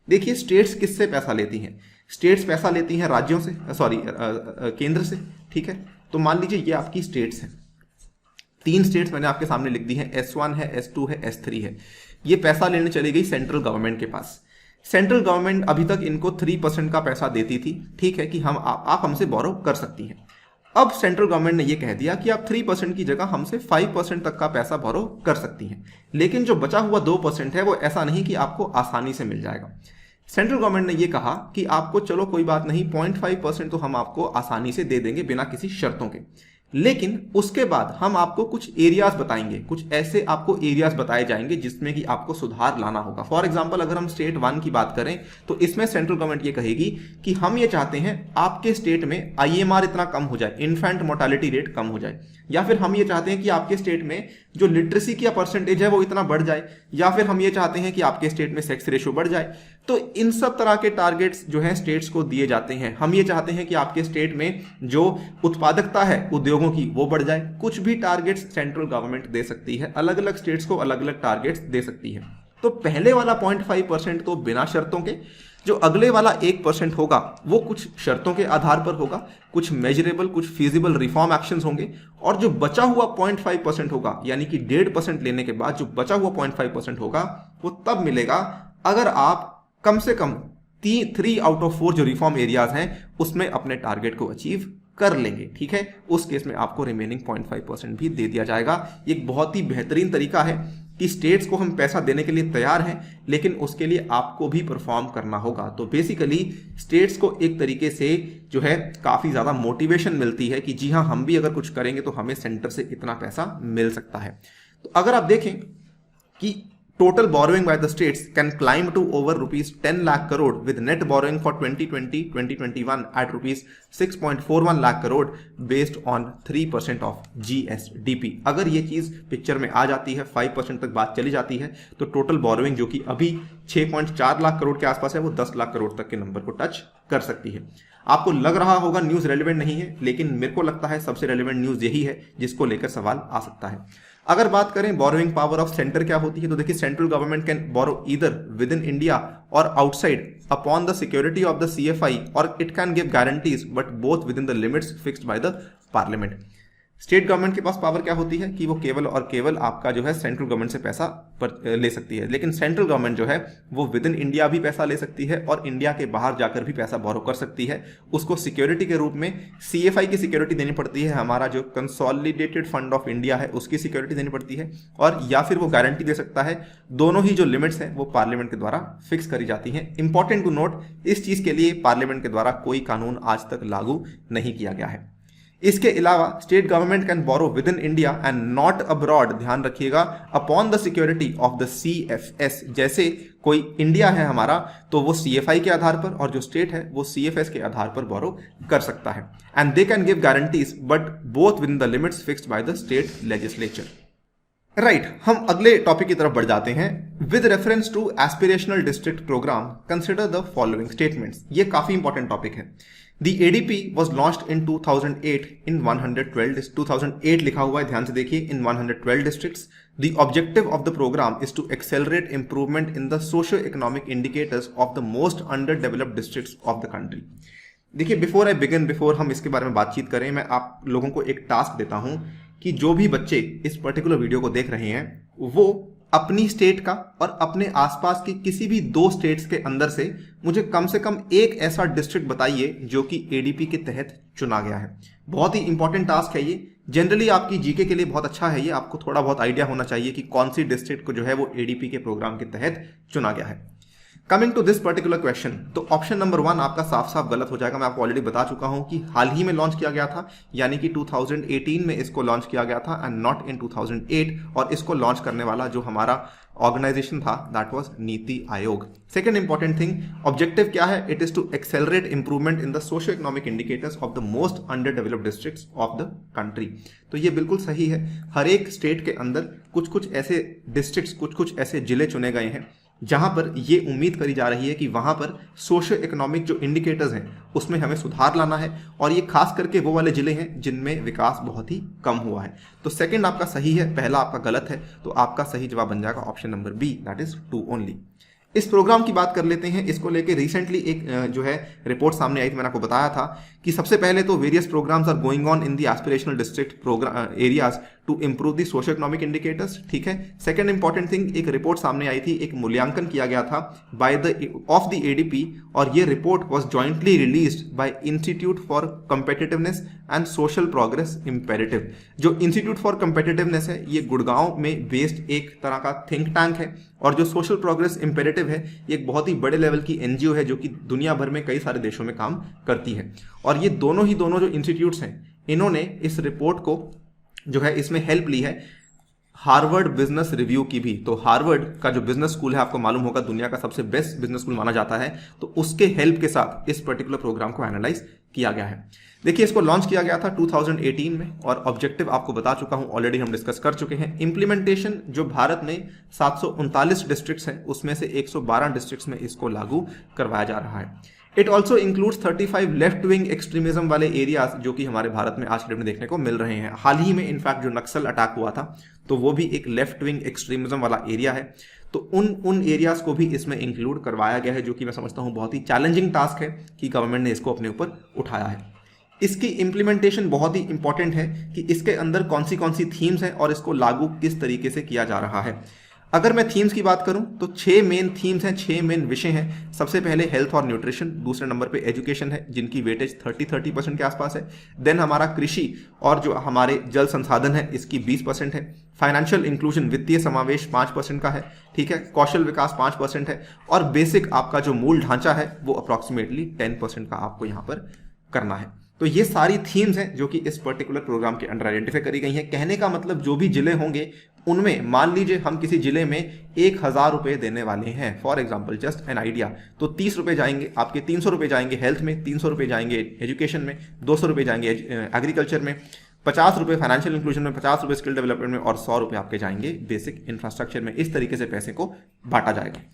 देखिए, स्टेट्स किससे पैसा लेती हैं? स्टेट्स पैसा लेती हैं राज्यों से, केंद्र से, ठीक है। तो मान लीजिए ये आपकी स्टेट्स हैं, 3 स्टेट्स मैंने आपके सामने लिख दी हैं, S1 है, S2 है, S3 है। ये पैसा लेने चली गई सेंट्रल गवर्नमेंट के पास। सेंट्रल गवर्नमेंट अभी तक इनको 3% का पैसा देती थी, ठीक है, कि आप हमसे बोरो कर सकती हैं। अब सेंट्रल गवर्नमेंट ने यह कह दिया कि आप 3% की जगह हमसे 5% तक का पैसा बोरो कर सकती हैं, लेकिन जो बचा हुआ 2% है, वो ऐसा नहीं कि आपको आसानी से मिल जाएगा। सेंट्रल गवर्नमेंट ने यह कहा कि आपको चलो कोई बात नहीं, 0.5% तो हम आपको आसानी से दे देंगे बिना किसी शर्तों के, लेकिन उसके बाद हम आपको कुछ एरियाज बताएंगे, कुछ ऐसे आपको एरियाज बताए जाएंगे जिसमें कि आपको सुधार लाना होगा। फॉर एग्जांपल, अगर हम स्टेट 1 की बात करें, तो इसमें सेंट्रल गवर्नमेंट ये कहेगी कि हम ये चाहते हैं आपके स्टेट में IMR इतना कम हो जाए, इन्फेंट मोर्टालिटी रेट कम हो जाए, या फिर हम ये चाहते हैं कि आपके स्टेट में जो लिटरेसी की परसेंटेज है वो इतना बढ़ जाए, या फिर हम ये चाहते हैं कि आपके स्टेट में सेक्स रेशियो बढ़ जाए। तो इन सब तरह के टारगेट्स जो हैं स्टेट्स को दिए जाते हैं। हम ये चाहते हैं कि आपके स्टेट में जो उत्पादकता है उद्योगों की वो बढ़ जाए। कुछ भी टारगेट्स सेंट्रल गवर्नमेंट दे सकती है, अलग अलग स्टेट्स को अलग अलग टारगेट्स दे सकती है। तो पहले वाला 0.5% तो बिना शर्तों के, जो अगले वाला 1% होगा वो कुछ शर्तों के आधार पर होगा, कुछ मेजरेबल, कुछ फीजिबल रिफॉर्म एक्शंस होंगे, और जो बचा हुआ 0.5% होगा, यानी कि 1.5% लेने के बाद जो बचा हुआ 0.5% होगा, वो तब मिलेगा अगर आप कम से कम 3 आउट ऑफ 4 जो रिफॉर्म एरियाज हैं उसमें अपने टारगेट को अचीव कर लेंगे, ठीक है। उस केस में आपको रिमेनिंग 0.5% भी दे दिया जाएगा। ये एक बहुत ही बेहतरीन तरीका है कि स्टेट्स को हम पैसा देने के लिए तैयार हैं, लेकिन उसके लिए आपको भी परफॉर्म करना होगा। तो बेसिकली स्टेट्स को एक तरीके से जो है काफी ज्यादा मोटिवेशन मिलती है कि जी हाँ, हम भी अगर कुछ करेंगे तो हमें सेंटर से इतना पैसा मिल सकता है। तो अगर आप देखें कि total borrowing by the states can climb to over rupees 10 lakh crore with net borrowing for 2020-2021 at rupees 6.41 lakh crore based on 3% of GSDP। अगर ये चीज पिक्चर में आ जाती है, 5% तक बात चली जाती है, तो टोटल बोरोइंग जो कि अभी 6.4 लाख करोड़ के आसपास है, वो 10 लाख करोड़ तक के नंबर को टच कर सकती है। आपको लग रहा होगा न्यूज रेलेवेंट नहीं है, लेकिन मेरे को लगता है सबसे रेलेवेंट न्यूज यही है जिसको लेकर सवाल आ सकता है। अगर बात करें बोरोइंग पावर ऑफ सेंटर क्या होती है, तो देखिए central government can borrow either within India और outside upon the security of the CFI और it can give guarantees but both within the limits fixed by the parliament. State government के पास power क्या होती है कि वो केवल और केवल आपका जो है सेंट्रल गवर्नमेंट से पैसा ले सकती है, लेकिन सेंट्रल गवर्नमेंट जो है वो विद इन इंडिया भी पैसा ले सकती है और इंडिया के बाहर जाकर भी पैसा बोरो कर सकती है। उसको सिक्योरिटी के रूप में CFI की सिक्योरिटी देनी पड़ती है, हमारा जो कंसोलिडेटेड फंड ऑफ इंडिया है उसकी सिक्योरिटी देनी पड़ती है, और या फिर वो गारंटी दे सकता है। दोनों ही जो लिमिट्स हैं वो पार्लियामेंट के द्वारा फिक्स करी जाती हैं। इंपॉर्टेंट टू नोट, इस चीज के लिए पार्लियामेंट के द्वारा कोई कानून आज तक लागू नहीं किया गया है। इसके अलावा state government can borrow within India and not abroad, ध्यान रखिएगा, upon the security of the CFS। जैसे कोई इंडिया है हमारा तो वो CFI के आधार पर, और जो स्टेट है वो CFS के आधार पर बोरो कर सकता है। And they can give guarantees but both within the limits fixed by the state legislature. Right, हम अगले टॉपिक की तरफ बढ़ जाते हैं। With reference to aspirational district programme consider the following statements. ये काफी इंपॉर्टेंट टॉपिक है। The ADP was launched in 2008 in 112 2008 लिखा हुआ है, ध्यान से देखिए, in 112 districts. The objective of the program is to accelerate improvement in the socio-economic indicators of the most underdeveloped districts of the country. देखिए, before हम इसके बारे में बातचीत करें, मैं आप लोगों को एक टास्क देता हूं कि जो भी बच्चे इस पर्टिकुलर वीडियो को देख रहे हैं वो अपनी स्टेट का और अपने आसपास की किसी भी 2 स्टेट्स के अंदर से मुझे कम से कम एक ऐसा डिस्ट्रिक्ट बताइए जो कि ADP के तहत चुना गया है। बहुत ही इंपॉर्टेंट टास्क है ये। जनरली आपकी जीके के लिए बहुत अच्छा है ये, आपको थोड़ा बहुत आइडिया होना चाहिए कि कौन सी डिस्ट्रिक्ट को जो है वो ADP के प्रोग्राम के तहत चुना गया है। Coming to this particular question, तो ऑप्शन नंबर 1 आपका साफ साफ गलत हो जाएगा। मैं आपको ऑलरेडी बता चुका हूं कि हाल ही में लॉन्च किया गया था, यानी कि 2018 में इसको लॉन्च किया गया था एंड नॉट इन 2008। और इसको लॉन्च करने वाला जो हमारा ऑर्गेनाइजेशन था that was NITI Aayog. Second important thing, objective क्या है? It is to accelerate improvement in the socio economic indicators of the most underdeveloped districts of the country. तो ये बिल्कुल सही है। हर एक स्टेट के अंदर कुछ कुछ ऐसे डिस्ट्रिक्ट्स, कुछ कुछ ऐसे जिले चुने गए हैं जहां पर ये उम्मीद करी जा रही है कि वहां पर सोशियो इकोनॉमिक जो इंडिकेटर्स हैं उसमें हमें सुधार लाना है, और ये खास करके वो वाले जिले हैं जिनमें विकास बहुत ही कम हुआ है। तो सेकंड आपका सही है, पहला आपका गलत है, तो आपका सही जवाब बन जाएगा option number B, that is 2 only. इस प्रोग्राम की बात कर लेते हैं। इसको लेके रिसेंटली एक जो है रिपोर्ट सामने आई थी, मैंने आपको बताया था कि सबसे पहले तो various programmes are going on in the aspirational district programme areas to improve the socio economic indicators. ठीक है। सेकंड इंपॉर्टेंट थिंग, एक रिपोर्ट सामने आई थी, एक मूल्यांकन किया गया था by the of the ADP, और ये report was jointly released by institute for competitiveness and social progress imperative. जो इंस्टीट्यूट फॉर कम्पिटिटिवनेस है ये गुड़गांव में बेस्ड एक तरह का थिंक टैंक है, और जो सोशल प्रोग्रेस इंपेरेटिव है ये एक बहुत ही बड़े लेवल की NGO है जो कि दुनिया भर में कई सारे देशों में काम करती है। और ये दोनों जो इंस्टीट्यूट्स हैं इन्होंने इस रिपोर्ट को जो है इसमें हेल्प ली है हार्वर्ड बिजनेस रिव्यू की भी। तो हार्वर्ड का जो बिजनेस स्कूल है आपको मालूम होगा दुनिया का सबसे बेस्ट बिजनेस स्कूल माना जाता है, तो उसके हेल्प के साथ इस पर्टिकुलर प्रोग्राम को एनालाइज किया गया है। देखिए, इसको लॉन्च किया गया था 2018 में, और ऑब्जेक्टिव आपको बता चुका हूं, ऑलरेडी हम डिस्कस कर चुके हैं। इंप्लीमेंटेशन जो भारत में 739 डिस्ट्रिक्ट्स हैं उसमें से 112 डिस्ट्रिक्ट्स में इसको लागू करवाया जा रहा है। It also includes 35 left wing extremism वाले एरियाज जो कि हमारे भारत में आज के डेट में देखने को मिल रहे हैं। हाल ही में इनफैक्ट जो नक्सल अटैक हुआ था तो वो भी एक लेफ्ट विंग एक्सट्रीमिज्म वाला एरिया है। तो उन एरियाज को भी इसमें इंक्लूड करवाया गया है, जो कि मैं समझता हूं बहुत ही चैलेंजिंग टास्क है कि गवर्नमेंट ने इसको अपने ऊपर उठाया है। इसकी इंप्लीमेंटेशन बहुत ही इंपॉर्टेंट है कि इसके अंदर कौन सी थीम्स हैं और इसको लागू किस तरीके से किया जा रहा है। अगर मैं थीम्स की बात करूं तो 6 मेन थीम्स हैं, 6 मेन विषय हैं। सबसे पहले हेल्थ और न्यूट्रिशन, दूसरे नंबर पे एजुकेशन है जिनकी वेटेज 30% के आसपास है। देन हमारा कृषि और जो हमारे जल संसाधन है इसकी 20% है। फाइनेंशियल इंक्लूजन, वित्तीय समावेश 5% का है। ठीक है। कौशल विकास 5% है, और बेसिक आपका जो मूल ढांचा है वो अप्रोक्सीमेटली 10% का आपको यहाँ पर करना है। तो ये सारी थीम्स हैं जो कि इस पर्टिकुलर प्रोग्राम के अंडर आइडेंटिफाई करी गई हैं। कहने का मतलब जो भी जिले होंगे उनमें मान लीजिए हम किसी जिले में 1000 रुपए देने वाले हैं, for example just an idea, तो 30 रुपए जाएंगे आपके, 300 रुपए जाएंगे हेल्थ में, 300 रुपए जाएंगे एजुकेशन में, 200 रुपए जाएंगे एग्रीकल्चर में, 50 रुपए फाइनेंशियल इंक्लूजन में, 50 रुपए स्किल डेवलपमेंट में, और 100 रुपए आपके जाएंगे बेसिक इंफ्रास्ट्रक्चर में। इस तरीके से पैसे को बांटा जाएगा।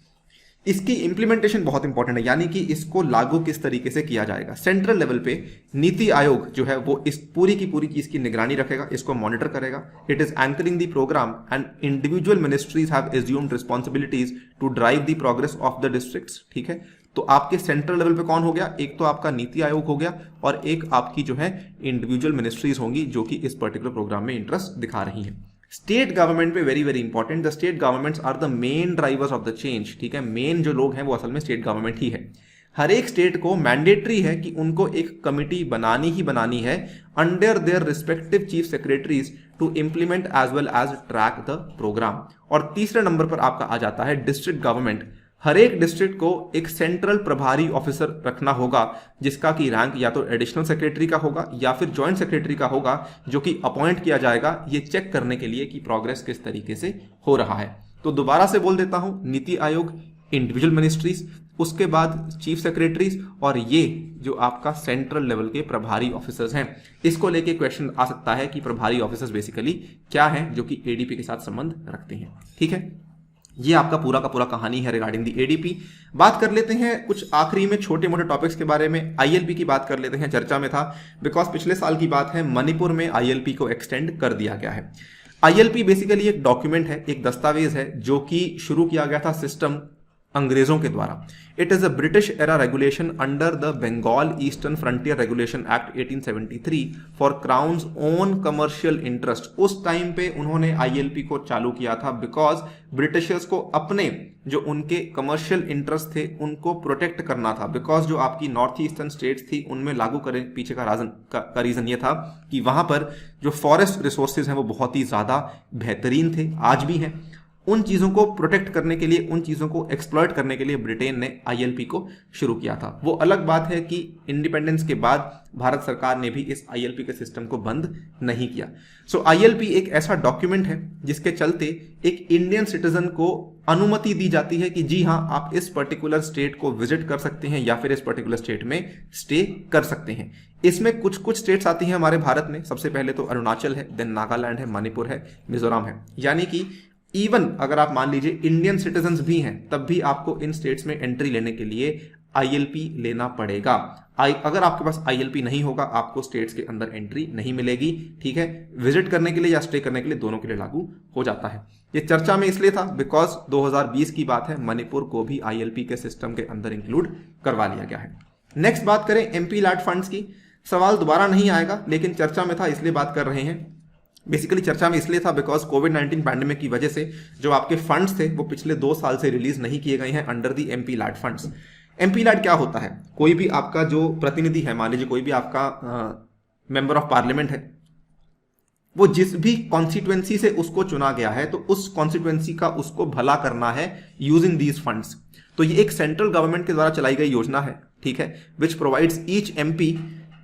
इसकी इंप्लीमेंटेशन बहुत इंपॉर्टेंट है, यानी कि इसको लागू किस तरीके से किया जाएगा। सेंट्रल लेवल पे नीति आयोग जो है वो इस पूरी की पूरी चीज की निगरानी रखेगा, इसको मॉनिटर करेगा। It is anchoring the programme and individual ministries have assumed responsibilities to drive the progress of the districts. ठीक है। तो आपके सेंट्रल लेवल पे कौन हो गया, एक तो आपका नीति आयोग हो गया और एक आपकी जो है इंडिविजुअल मिनिस्ट्रीज होंगी जो कि इस पर्टिकुलर प्रोग्राम में इंटरेस्ट दिखा रही हैं। स्टेट गवर्नमेंट पे very very important, the state governments are the main drivers of the change. ठीक है, मेन जो लोग हैं वो असल में स्टेट गवर्नमेंट ही है। हर एक स्टेट को मैंडेटरी है कि उनको एक कमिटी बनानी ही बनानी है under their respective chief secretaries to implement as well as track the programme. और तीसरे नंबर पर आपका आ जाता है डिस्ट्रिक्ट गवर्नमेंट। हर एक डिस्ट्रिक्ट को एक सेंट्रल प्रभारी ऑफिसर रखना होगा जिसका की रैंक या तो एडिशनल सेक्रेटरी का होगा या फिर जॉइंट सेक्रेटरी का होगा, जो कि अपॉइंट किया जाएगा ये चेक करने के लिए कि प्रोग्रेस किस तरीके से हो रहा है। तो दोबारा से बोल देता हूं, नीति आयोग, इंडिविजुअल मिनिस्ट्रीज, उसके बाद चीफ सेक्रेटरीज और ये जो आपका सेंट्रल लेवल के प्रभारी ऑफिसर्स हैं। इसको लेके क्वेश्चन आ सकता है कि प्रभारी ऑफिसर्स बेसिकली क्या हैं जो कि एडीपी के साथ संबंध रखते हैं। ठीक है, ये आपका पूरा का पूरा कहानी है रिगार्डिंग दी एडीपी। बात कर लेते हैं कुछ आखिरी में छोटे मोटे टॉपिक्स के बारे में। आईएलपी की बात कर लेते हैं, चर्चा में था बिकॉज पिछले साल की बात है, मणिपुर में आईएलपी को एक्सटेंड कर दिया गया है। आईएलपी बेसिकली एक डॉक्यूमेंट है, एक दस्तावेज है जो कि शुरू किया गया था सिस्टम अंग्रेजों के द्वारा। It is a British era regulation under the Bengal eastern frontier regulation act 1873 for crown's own commercial interest. उस टाइम पे उन्होंने आईएलपी को चालू किया था बिकॉज ब्रिटिशर्स को अपने जो उनके कमर्शियल इंटरेस्ट थे उनको प्रोटेक्ट करना था। बिकॉज जो आपकी नॉर्थ ईस्टर्न स्टेट्स थी उनमें लागू करें पीछे का रीजन ये था कि वहां पर जो फॉरेस्ट रिसोर्सेज हैं वो बहुत ही ज्यादा बेहतरीन थे, आज भी हैं। उन चीजों को प्रोटेक्ट करने के लिए, उन चीजों को एक्सप्लॉइट करने के लिए ब्रिटेन ने आईएलपी को शुरू किया था। वो अलग बात है कि इंडिपेंडेंस के बाद भारत सरकार ने भी इस आईएलपी के सिस्टम को बंद नहीं किया। सो आईएलपी एक ऐसा डॉक्यूमेंट है जिसके चलते एक इंडियन सिटीजन को अनुमति दी जाती है कि जी हां, आप इस पर्टिकुलर स्टेट को विजिट कर सकते हैं या फिर इस पर्टिकुलर स्टेट में स्टे कर सकते हैं। इसमें कुछ कुछ स्टेट्स आती हैं हमारे भारत में। सबसे पहले तो अरुणाचल है, देन नागालैंड है, मणिपुर है, मिजोरम है। यानी कि इवन अगर आप मान लीजिए इंडियन सिटीजन्स भी हैं तब भी आपको इन स्टेट्स में एंट्री लेने के लिए आईएलपी लेना पड़ेगा। अगर आपके पास आईएलपी नहीं होगा आपको स्टेट्स के अंदर एंट्री नहीं मिलेगी। ठीक है, विजिट करने के लिए या स्टे करने के लिए दोनों के लिए लागू हो जाता है। ये चर्चा में इसलिए था बिकॉज 2020 की बात है, मणिपुर को भी आईएलपी के सिस्टम के अंदर इंक्लूड करवा लिया गया है। नेक्स्ट बात करें एमपी लैट फंड्स की। सवाल दोबारा नहीं आएगा लेकिन चर्चा में था इसलिए बात कर रहे हैं। बेसिकली चर्चा में इसलिए था बिकॉज कोविड-19 पैंडेमिक की वजह से जो आपके फंड्स थे वो पिछले 2 साल से रिलीज नहीं किए गए हैं under the MP LAD funds. MP LAD क्या होता है? कोई भी आपका जो प्रतिनिधि है, मान लीजिए कोई भी आपका मेंबर ऑफ पार्लियामेंट है, वो जिस भी कॉन्स्टिट्यूएंसी से उसको चुना गया है तो उस कॉन्स्टिट्यूएंसी का उसको भला करना है यूजिंग दीज फंड्स। तो ये एक सेंट्रल गवर्नमेंट के द्वारा चलाई गई योजना है, ठीक है, विच प्रोवाइड्स ईच एमपी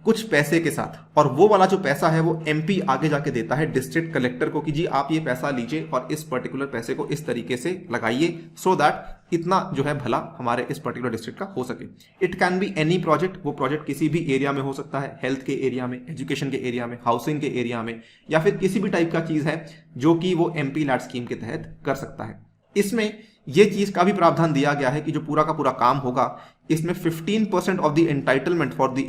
कुछ पैसे के साथ, और वो वाला जो पैसा है वो एमपी आगे जाके देता है डिस्ट्रिक्ट कलेक्टर को कि जी आप ये पैसा लीजिए और इस पर्टिकुलर पैसे को इस तरीके से लगाइए सो दैट इतना जो है भला हमारे इस पर्टिकुलर डिस्ट्रिक्ट का हो सके। It can be any project, वो प्रोजेक्ट किसी भी एरिया में हो सकता है, हेल्थ के एरिया में, एजुकेशन के एरिया में, हाउसिंग के एरिया में, या फिर किसी भी टाइप का चीज है जो कि वो एमपी लैट स्कीम के तहत कर सकता है। इसमें ये चीज का भी प्रावधान दिया गया है कि जो पूरा का पूरा काम होगा इसमें 15% of the entitlement for the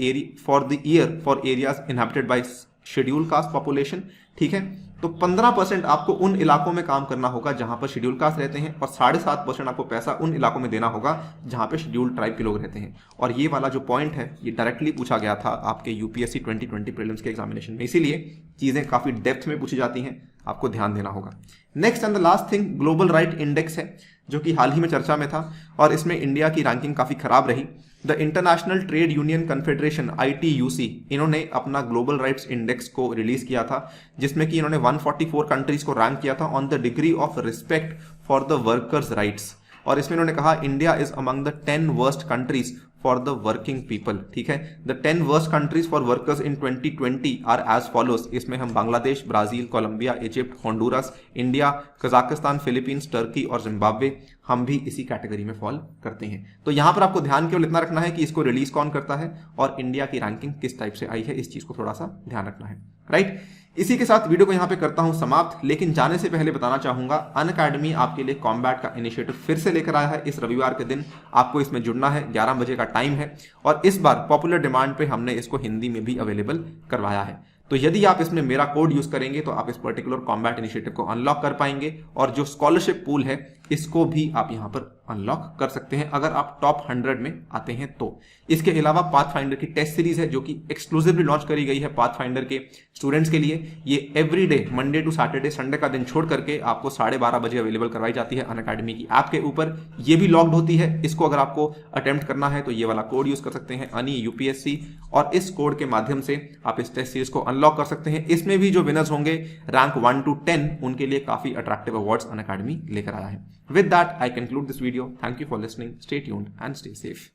year for areas inhabited by schedule caste population, ठीक है। तो 15% आपको उन इलाकों में काम करना होगा जहां पर शेड्यूल कास्ट रहते हैं और 7.5% आपको पैसा उन इलाकों में देना होगा जहां पे शेड्यूल ट्राइब के लोग रहते हैं। और ये वाला जो पॉइंट है ये डायरेक्टली पूछा गया था आपके यूपीएससी 2020 प्रीलिम्स के एग्जामिनेशन में, इसीलिए चीजें काफी डेप्थ में पूछी जाती हैं, आपको ध्यान देना होगा। Next and the last thing global right index है जो कि हाल ही में चर्चा में था और इसमें इंडिया की रैंकिंग काफी खराब रही। The international trade union confederation ITUC इन्होंने अपना ग्लोबल राइट्स इंडेक्स को रिलीज किया था जिसमें कि इन्होंने 144 कंट्रीज को रैंक किया था on the degree of respect for the workers rights, और इसमें इन्होंने कहा India is among the 10 worst countries for the working people, ठीक है। The 10 worst countries for workers in 2020 are as follows. इसमें हम Bangladesh, Brazil, Colombia, Egypt, Honduras, India, Kazakhstan, Philippines, Turkey और Zimbabwe, हम भी इसी कैटेगरी में फॉल करते हैं। तो यहां पर आपको ध्यान केवल इतना रखना है कि इसको रिलीज कौन करता है और इंडिया की रैंकिंग किस टाइप से आई है, इस चीज को थोड़ा सा ध्यान रखना है, राइट। इसी के साथ वीडियो को यहां पे करता हूं समाप्त, लेकिन जाने से पहले बताना चाहूंगा अनअकैडमी आपके लिए कॉम्बैट का इनिशिएटिव फिर से लेकर आया है। इस रविवार के दिन आपको इसमें जुड़ना है, 11 बजे का टाइम है और इस बार पॉपुलर डिमांड पे हमने इसको हिंदी में भी अवेलेबल करवाया है। तो यदि आप इसमें मेरा कोड यूज करेंगे तो आप इस पर्टिकुलर कॉम्बैट इनिशिएटिव को अनलॉक कर पाएंगे और जो स्कॉलरशिप पूल है इसको भी आप यहां पर अनलॉक कर सकते हैं अगर आप टॉप 100 में आते हैं तो। इसके अलावा पाथफाइंडर की टेस्ट सीरीज है जो कि एक्सक्लूसिवली लॉन्च करी गई है पाथफाइंडर के स्टूडेंट्स के लिए। ये every day Monday to Saturday Sunday का दिन छोड़ करके आपको 12:30 बजे अवेलेबल करवाई जाती है अनअकैडमी की ऐप के ऊपर। ये भी लॉक्ड होती है। इसको अगर आपको अटेम्प्ट करना है तो ये वाला कोड यूज कर सकते हैं अनि यूपीएससी, और इस कोड के माध्यम से आप इस टेस्ट सीरीज को अनलॉक कर सकते हैं। इसमें भी जो विनर्स होंगे रैंक 1 to 10 उनके लिए काफी अट्रैक्टिव अवार्ड्स अनअकैडमी लेकर आया है। With that I conclude this video. Thank you for listening, stay tuned and stay safe.